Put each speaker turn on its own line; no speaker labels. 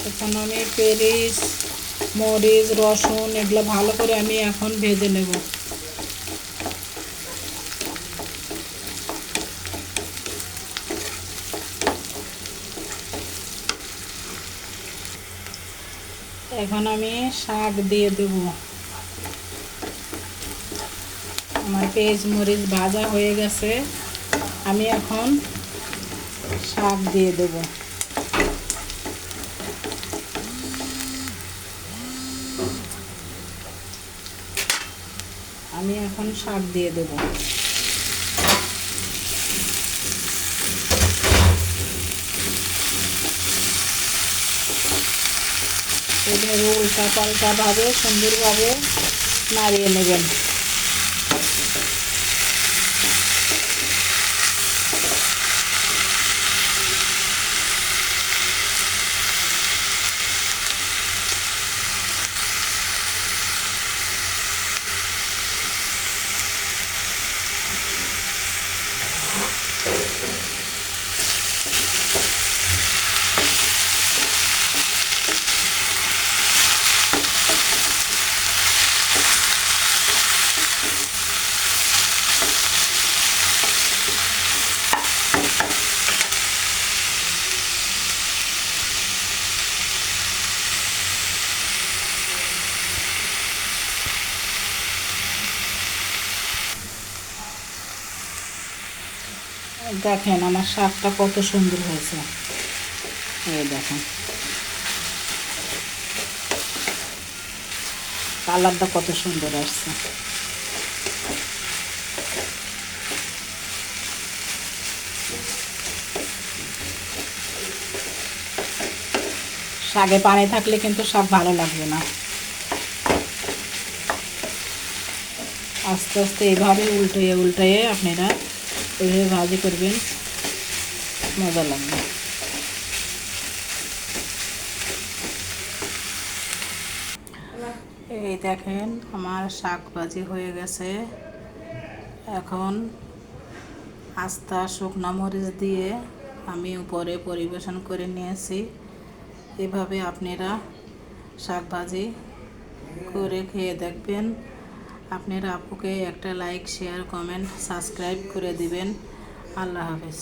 এখন আমি পেঁয়াজ, মরিচ, রসুন এগুলো ভালো করে আমি এখন ভেজে নেব। এখন আমি শাক দিয়ে দেব। আমার পেঁয়াজ মরিচ ভাজা হয়ে গেছে, আমি এখন শাক দিয়ে দেব। আমি এখন শাক দিয়ে দেব। এবার উল্টা পাল্টাভাবে সুন্দরভাবে নাড়িয়ে নেবেন। দেখেন আমার শাকটা কত সুন্দর হয়েছে, এই দেখেন কালারটা কত সুন্দর আসছে। শাকে পানি থাকলে কিন্তু শাক ভালো লাগবে না। আস্তে আস্তে এইভাবে উল্টিয়ে উল্টিয়ে আপনারা এইভাবে ভাজি করবেন, মজা লাগবে। এই দেখেন আমার শাক ভাজি হয়ে গেছে। এখন আস্তা শুকনো মরিচ দিয়ে আমি উপরে পরিবেশন করে নিয়েছি। এভাবে আপনারা শাক ভাজি করে খেয়ে দেখবেন। আপনারা আপুকে একটা লাইক, শেয়ার, কমেন্ট, সাবস্ক্রাইব করে দিবেন। আল্লাহ হাফেজ।